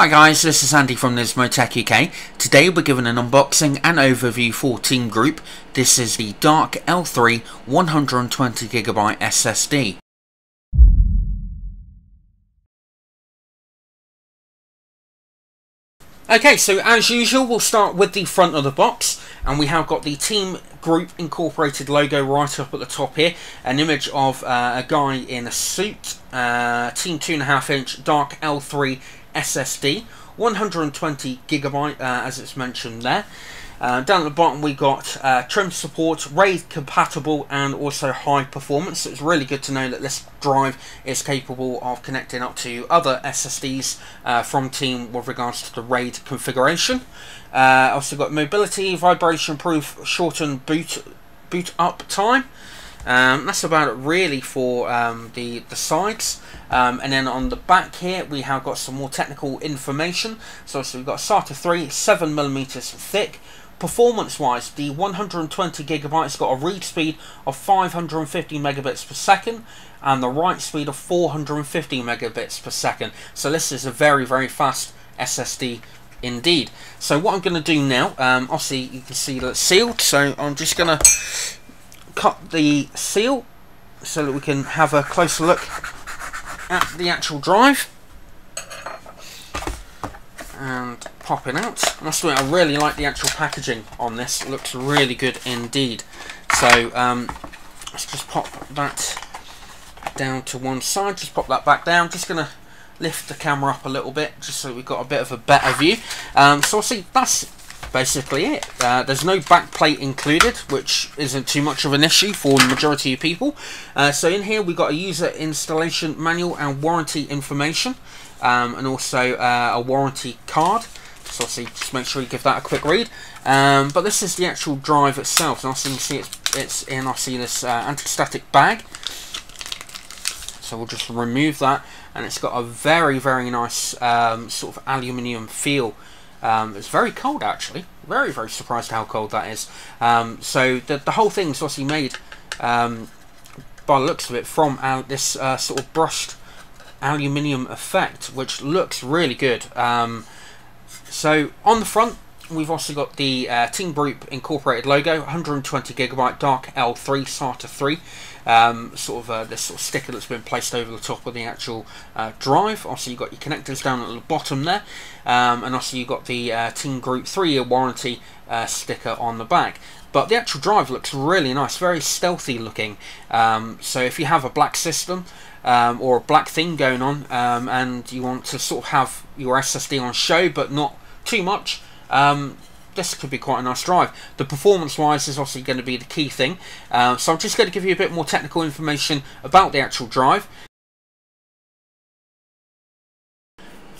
Hi guys, this is Andy from Tech UK. Today we're giving an unboxing and overview for TeamGroup. This is the Dark L3 120GB SSD. Okay, so as usual we'll start with the front of the box, and we have got the TeamGroup Incorporated logo right up at the top here, an image of a guy in a suit, Team 2.5-inch Dark L3 SSD, 120GB as it's mentioned there. Down at the bottom we got trim support, RAID compatible and also high performance. So it's really good to know that this drive is capable of connecting up to other SSDs from Team with regards to the RAID configuration. Also got mobility, vibration proof, shortened boot up time. That's about it really for the sides. And then on the back here we have got some more technical information. So we've got SATA 3, 7mm thick. Performance wise, the 120GB has got a read speed of 550 megabits per second and the write speed of 450 megabits per second. So this is a very fast SSD indeed. So what I'm going to do now, obviously you can see that it's sealed, so I'm just going to cut the seal so that we can have a closer look at the actual drive and pop it out. I must admit, I really like the actual packaging on this. It looks really good indeed. So let's just pop that down to one side, just pop that back down. Just going to lift the camera up a little bit just so we've got a bit of a better view. So I'll see, that's basically it. There's no backplate included, which isn't too much of an issue for the majority of people. So in here we've got a user installation manual and warranty information, and also a warranty card. So obviously just make sure you give that a quick read. But this is the actual drive itself, and also you can see it's in obviously this anti-static bag. So we'll just remove that, and it's got a very nice sort of aluminium feel. It's very cold actually, very surprised how cold that is. So the whole thing's obviously made by the looks of it from this sort of brushed aluminium effect, which looks really good. So on the front we've also got the TeamGroup Incorporated logo, 120GB Dark L3 SATA 3. Sort of this sort of sticker that's been placed over the top of the actual drive. Also you've got your connectors down at the bottom there, and also you've got the TeamGroup 3-year warranty sticker on the back. But the actual drive looks really nice, very stealthy looking. So if you have a black system or a black thing going on, and you want to sort of have your SSD on show but not too much, this could be quite a nice drive. The performance wise is obviously going to be the key thing. So I'm just going to give you a bit more technical information about the actual drive.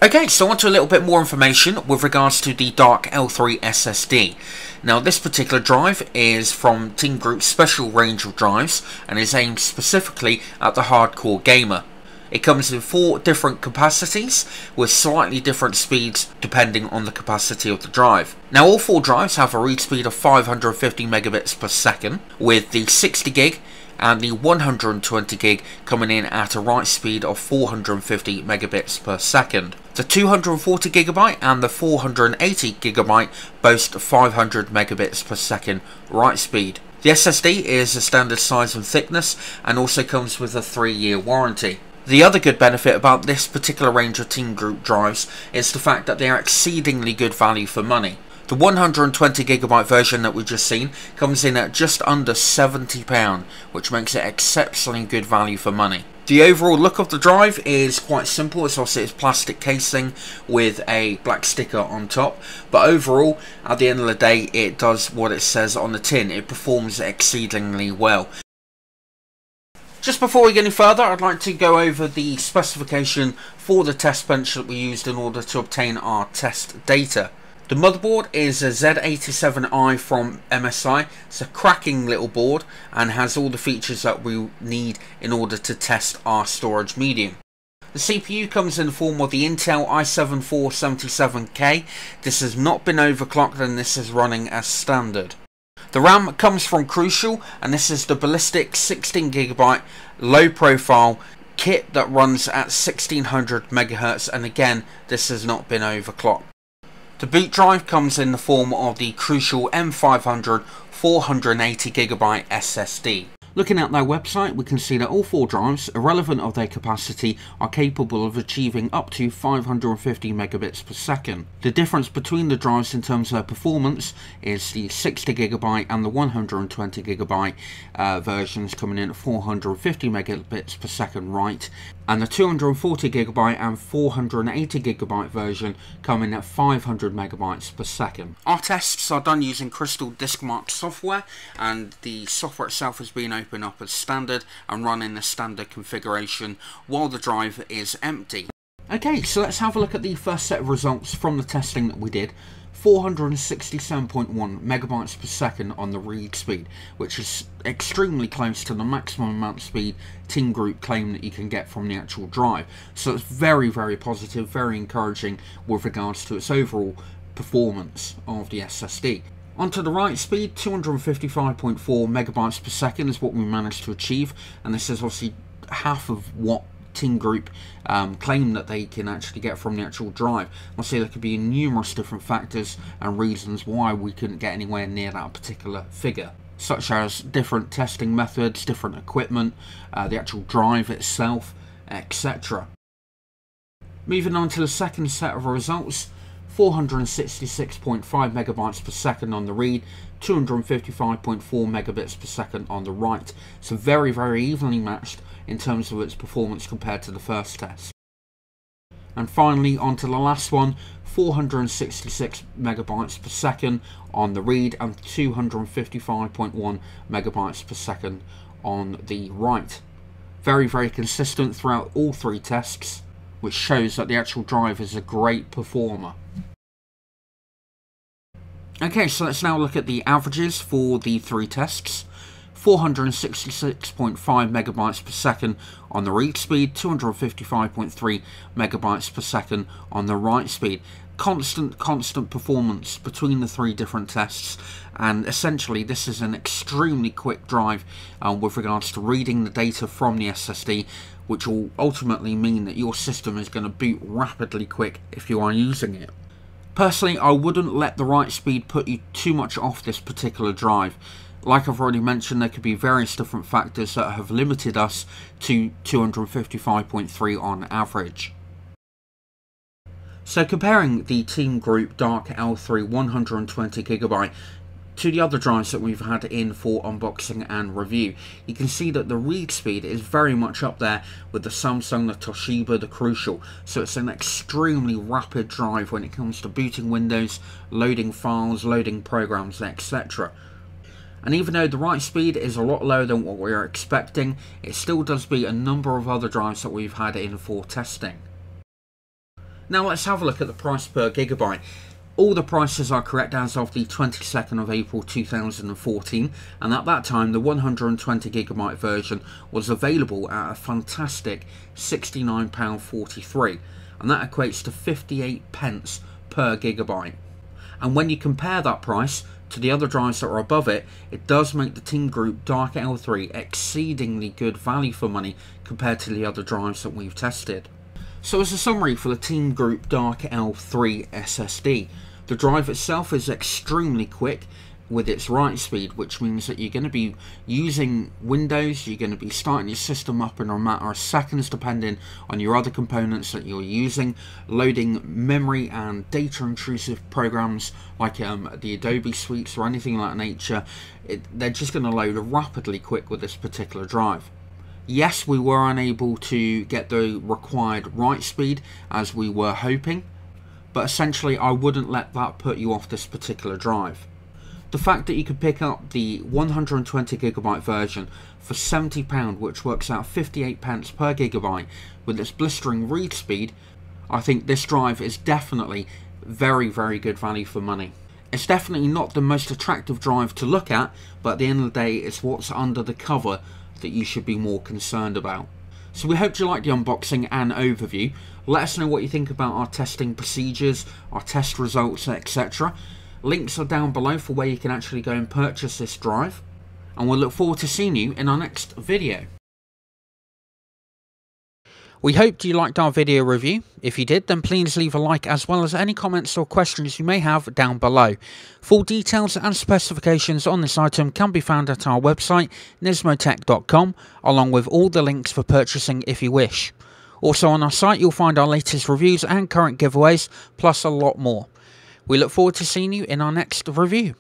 Okay, so on to a little bit more information with regards to the Dark L3 SSD. Now this particular drive is from TeamGroup's special range of drives and is aimed specifically at the hardcore gamer. It comes in 4 different capacities with slightly different speeds depending on the capacity of the drive. Now all 4 drives have a read speed of 550 megabits per second, with the 60GB and the 120GB coming in at a write speed of 450 megabits per second. The 240GB and the 480GB boast 500 megabits per second write speed. The SSD is a standard size and thickness and also comes with a 3-year warranty. The other good benefit about this particular range of TeamGroup drives is the fact that they are exceedingly good value for money. The 120GB version that we've just seen comes in at just under £70, which makes it exceptionally good value for money. The overall look of the drive is quite simple. It's also its plastic casing with a black sticker on top, but overall at the end of the day it does what it says on the tin. It performs exceedingly well. Just before we get any further, I'd like to go over the specification for the test bench that we used in order to obtain our test data. The motherboard is a Z87i from MSI. It's a cracking little board and has all the features that we need in order to test our storage medium. The CPU comes in the form of the Intel i7-4777K. This has not been overclocked and this is running as standard. The RAM comes from Crucial, and this is the ballistic 16GB low profile kit that runs at 1600 MHz, and again, this has not been overclocked. The boot drive comes in the form of the crucial M500 480GB SSD. Looking at their website, we can see that all 4 drives, irrelevant of their capacity, are capable of achieving up to 550 megabits per second. The difference between the drives in terms of their performance is the 60GB and the 120GB versions coming in at 450 megabits per second right, and the 240GB and 480GB version coming at 500 megabytes per second. Our tests are done using Crystal Diskmark software, and the software itself has been opened up as standard and run in the standard configuration while the drive is empty. Okay, so let's have a look at the first set of results from the testing that we did. 467.1 megabytes per second on the read speed, which is extremely close to the maximum amount of speed TeamGroup claim that you can get from the actual drive. So it's very, very positive, very encouraging with regards to its overall performance of the SSD. Onto the write speed, 255.4 megabytes per second is what we managed to achieve, and this is obviously half of what TeamGroup claim that they can actually get from the actual drive. I'll say there could be numerous different factors and reasons why we couldn't get anywhere near that particular figure, such as different testing methods, different equipment, the actual drive itself, etc. Moving on to the second set of results, 466.5 megabytes per second on the read, 255.4 megabits per second on the write. So very, very evenly matched in terms of its performance compared to the first test. And finally, onto the last one, 466 megabytes per second on the read and 255.1 megabytes per second on the write. Very, very consistent throughout all 3 tests, which shows that the actual drive is a great performer. Okay, so let's now look at the averages for the 3 tests. 466.5 megabytes per second on the read speed, 255.3 megabytes per second on the write speed. Constant performance between the 3 different tests, and essentially this is an extremely quick drive with regards to reading the data from the SSD, which will ultimately mean that your system is going to boot rapidly quick if you are using it. Personally, I wouldn't let the write speed put you too much off this particular drive. Like I've already mentioned, there could be various different factors that have limited us to 255.3 on average. So comparing the TeamGroup Dark L3 120GB to the other drives that we've had in for unboxing and review, you can see that the read speed is very much up there with the Samsung, the Toshiba, the Crucial. So it's an extremely rapid drive when it comes to booting Windows, loading files, loading programs, etc. And even though the write speed is a lot lower than what we were expecting, it still does beat a number of other drives that we've had in for testing. Now let's have a look at the price per gigabyte. All the prices are correct as of the 22nd of April 2014, and at that time the 120GB version was available at a fantastic £69.43, and that equates to 58 pence per gigabyte. And when you compare that price to the other drives that are above it, it does make the TeamGroup Dark L3 exceedingly good value for money compared to the other drives that we've tested. So as a summary for the TeamGroup Dark L3 SSD, the drive itself is extremely quick with its write speed, which means that you're going to be using Windows, you're going to be starting your system up in a matter of seconds depending on your other components that you're using, loading memory and data intrusive programs like the Adobe suites or anything like that nature. They're just going to load rapidly quick with this particular drive. Yes, we were unable to get the required write speed as we were hoping, but essentially I wouldn't let that put you off this particular drive. The fact that you could pick up the 120GB version for £70, which works out 58 pence per gigabyte, with its blistering read speed, I think this drive is definitely very, very good value for money. It's definitely not the most attractive drive to look at, but at the end of the day, it's what's under the cover that you should be more concerned about. So we hope you liked the unboxing and overview. Let us know what you think about our testing procedures, our test results, etc. Links are down below for where you can actually go and purchase this drive, and we'll look forward to seeing you in our next video. We hoped you liked our video review. If you did, then please leave a like as well as any comments or questions you may have down below. Full details and specifications on this item can be found at our website nismotech.com, along with all the links for purchasing if you wish. Also on our site you'll find our latest reviews and current giveaways, plus a lot more. We look forward to seeing you in our next review.